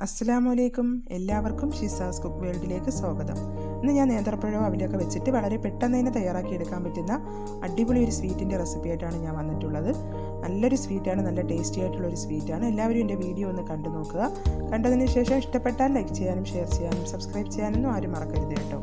അസ്സലാമലൈക്കും. എല്ലാവർക്കും ഷിസാസ് കുക്ക് വേൾഡിലേക്ക് സ്വാഗതം. ഇന്ന് ഞാൻ നേന്ത്രപ്പഴവും അവിലൊക്കെ വെച്ചിട്ട് വളരെ പെട്ടെന്ന് തന്നെ തയ്യാറാക്കി എടുക്കാൻ പറ്റുന്ന അടിപൊളി ഒരു സ്വീറ്റിൻ്റെ റെസിപ്പി ആയിട്ടാണ് ഞാൻ വന്നിട്ടുള്ളത്. നല്ലൊരു സ്വീറ്റാണ്, നല്ല ടേസ്റ്റി ആയിട്ടുള്ളൊരു സ്വീറ്റാണ്. എല്ലാവരും എൻ്റെ വീഡിയോ ഒന്ന് കണ്ടു നോക്കുക. കണ്ടതിന് ശേഷം ഇഷ്ടപ്പെട്ടാൽ ലൈക്ക് ചെയ്യാനും ഷെയർ ചെയ്യാനും സബ്സ്ക്രൈബ് ചെയ്യാനൊന്നും ആരും മറക്കരുത് കേട്ടോ.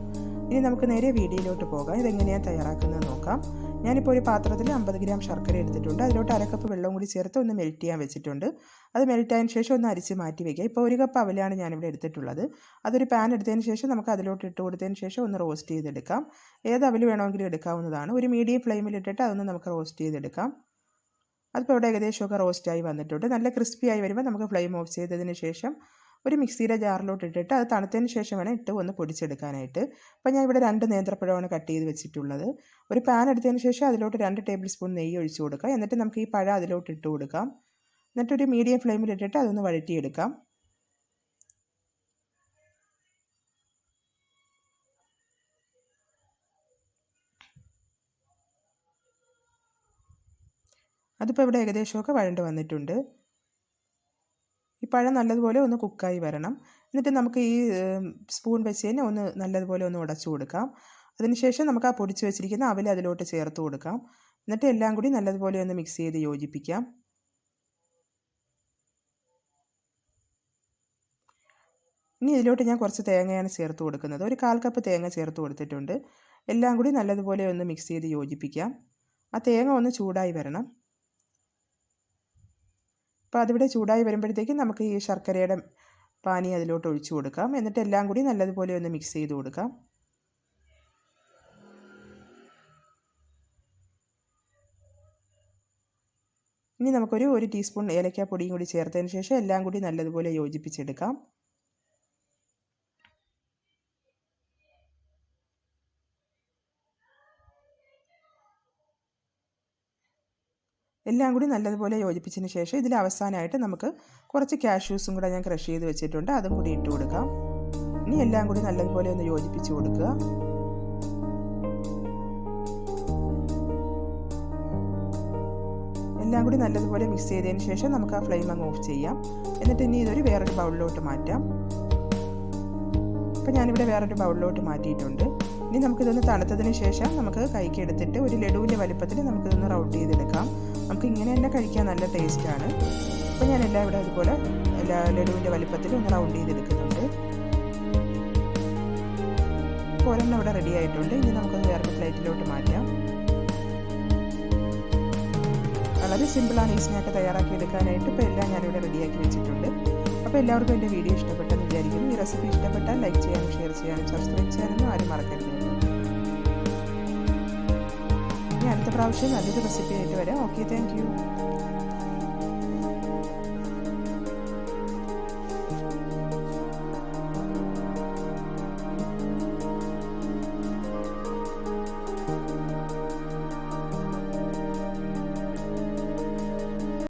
ഇനി നമുക്ക് നേരെ വീഡിയോയിലോട്ട് പോകാം. ഇതെങ്ങനെയാണ് തയ്യാറാക്കുന്നത് നോക്കാം. ഞാനിപ്പോൾ ഒരു പാത്രത്തിൽ 50 ഗ്രാം ശർക്കര എടുത്തിട്ടുണ്ട്. അതിലോട്ട് അരക്കപ്പ് വെള്ളം കൂടി ചേർത്ത് ഒന്ന് മെൽറ്റ് ചെയ്യാൻ വെച്ചിട്ടുണ്ട്. അത് മെൽറ്റായതിന് ശേഷം ഒന്ന് അരിച്ച് മാറ്റി വയ്ക്കുക. ഇപ്പോൾ 1 കപ്പ് അവലാണ് ഞാനിവിടെ എടുത്തിട്ടുള്ളത്. അതൊരു പാൻ എടുത്തതിന് ശേഷം നമുക്ക് അതിലോട്ട് ഇട്ട് കൊടുത്തതിന് ശേഷം ഒന്ന് റോസ്റ്റ് ചെയ്തെടുക്കാം. ഏത് അവൽ വേണമെങ്കിലും എടുക്കാവുന്നതാണ്. ഒരു മീഡിയം ഫ്ലെയിമിൽ ഇട്ടിട്ട് അതൊന്ന് നമുക്ക് റോസ്റ്റ് ചെയ്തെടുക്കാം. അതിപ്പോൾ ഇവിടെ ഏകദേശമൊക്കെ റോസ്റ്റായി വന്നിട്ടുണ്ട്. നല്ല ക്രിസ്പിയായി വരുമ്പോൾ നമുക്ക് ഫ്ലെയിം ഓഫ് ചെയ്തതിന് ശേഷം ഒരു മിക്സിയുടെ ജാറിലോട്ട് ഇട്ടിട്ട് അത് തണുത്തതിന് ശേഷം വേണം ഇട്ട് ഒന്ന് പൊടിച്ചെടുക്കാനായിട്ട്. അപ്പോൾ ഞാൻ ഇവിടെ 2 നേന്ത്രപ്പഴമാണ് കട്ട് ചെയ്ത് വെച്ചിട്ടുള്ളത്. ഒരു പാൻ എടുത്തതിന് ശേഷം അതിലോട്ട് 2 ടേബിൾ സ്പൂൺ നെയ്യ് ഒഴിച്ച് കൊടുക്കുക. എന്നിട്ട് നമുക്ക് ഈ പഴം അതിലോട്ട് ഇട്ട് കൊടുക്കാം. എന്നിട്ടൊരു മീഡിയം ഫ്ലെയിമിൽ ഇട്ടിട്ട് അതൊന്ന് വഴറ്റിയെടുക്കാം. അതിപ്പോൾ ഇവിടെ ഏകദേശമൊക്കെ വഴണ്ട് വന്നിട്ടുണ്ട്. ഈ പഴം നല്ലതുപോലെ ഒന്ന് കുക്കായി വരണം. എന്നിട്ട് നമുക്ക് ഈ സ്പൂൺ വെച്ച് തന്നെ ഒന്ന് നല്ലതുപോലെ ഒന്ന് ഉടച്ചു കൊടുക്കാം. അതിനുശേഷം നമുക്ക് ആ പൊടിച്ച് വെച്ചിരിക്കുന്ന അവൽ അതിലോട്ട് ചേർത്ത് കൊടുക്കാം. എന്നിട്ട് എല്ലാം കൂടി നല്ലതുപോലെ ഒന്ന് മിക്സ് ചെയ്ത് യോജിപ്പിക്കാം. ഇനി ഇതിലോട്ട് ഞാൻ കുറച്ച് തേങ്ങയാണ് ചേർത്ത് കൊടുക്കുന്നത്. ഒരു 1/4 കപ്പ് തേങ്ങ ചേർത്ത് കൊടുത്തിട്ടുണ്ട്. എല്ലാം കൂടി നല്ലതുപോലെ ഒന്ന് മിക്സ് ചെയ്ത് യോജിപ്പിക്കാം. ആ തേങ്ങ ഒന്ന് ചൂടായി വരണം. അപ്പോൾ അതിവിടെ ചൂടായി വരുമ്പോഴത്തേക്കും നമുക്ക് ഈ ശർക്കരയുടെ പാനി അതിലോട്ട് ഒഴിച്ചു കൊടുക്കാം. എന്നിട്ട് എല്ലാം കൂടി നല്ലതുപോലെ ഒന്ന് മിക്സ് ചെയ്ത് കൊടുക്കാം. ഇനി നമുക്കൊരു 1 ടീസ്പൂൺ ഏലക്കാപ്പൊടിയും കൂടി ചേർത്തതിന് ശേഷം എല്ലാം കൂടി നല്ലതുപോലെ യോജിപ്പിച്ചെടുക്കാം. എല്ലാം കൂടി നല്ലതുപോലെ യോജിപ്പിച്ചതിന് ശേഷം ഇതിൽ അവസാനമായിട്ട് നമുക്ക് കുറച്ച് കാഷ്യൂസും കൂടെ ഞാൻ ക്രഷ് ചെയ്ത് വെച്ചിട്ടുണ്ട്. അതും കൂടി ഇട്ട് കൊടുക്കാം. ഇനി എല്ലാം കൂടി നല്ലതുപോലെ ഒന്ന് യോജിപ്പിച്ച് കൊടുക്കുക. എല്ലാം കൂടി നല്ലതുപോലെ മിക്സ് ചെയ്തതിന് ശേഷം നമുക്ക് ആ ഫ്ലെയിം അങ്ങ് ഓഫ് ചെയ്യാം. എന്നിട്ട് ഇനി ഇതൊരു വേറൊരു ബൗളിലോട്ട് മാറ്റാം. അപ്പോൾ ഞാനിവിടെ വേറൊരു ബൗളിലോട്ട് മാറ്റിയിട്ടുണ്ട്. ഇനി നമുക്കിതൊന്ന് തണുത്തതിന് ശേഷം നമുക്ക് കൈക്ക് എടുത്തിട്ട് ഒരു ലഡുവിൻ്റെ വലുപ്പത്തിൽ നമുക്കിതൊന്ന് റൗണ്ട് ചെയ്തെടുക്കാം. നമുക്ക് ഇങ്ങനെ തന്നെ കഴിക്കാൻ നല്ല ടേസ്റ്റാണ്. അപ്പോൾ ഞാൻ എല്ലാം ഇവിടെ അതുപോലെ ലഡുവിൻ്റെ വലുപ്പത്തിൽ ഒന്ന് റൗണ്ട് ചെയ്തെടുക്കുന്നുണ്ട്. അപ്പോൾ ഒരെണ്ണം ഇവിടെ റെഡി ആയിട്ടുണ്ട്. ഇനി നമുക്കൊന്ന് വേറൊരു പ്ലേറ്റിലോട്ട് മാറ്റാം. വളരെ സിമ്പിളാണ് ഈ സ്നാക്ക് തയ്യാറാക്കി എടുക്കാനായിട്ട്. ഇപ്പോൾ എല്ലാം ഞാനിവിടെ റെഡിയാക്കി വെച്ചിട്ടുണ്ട്. അപ്പോൾ എല്ലാവർക്കും എൻ്റെ വീഡിയോ ഇഷ്ടപ്പെട്ടെന്ന് വിചാരിക്കുന്നു. ഈ റെസിപ്പി ഇഷ്ടപ്പെട്ടാൽ ലൈക്ക് ചെയ്യാനും ഷെയർ ചെയ്യാനും സബ്സ്ക്രൈബ് ചെയ്യാനൊന്നും ആരും മറക്കരുത്. ഇനി അടുത്ത പ്രാവശ്യം നല്ലൊരു റെസിപ്പി ആയിട്ട് വരാം. Okay, thank you.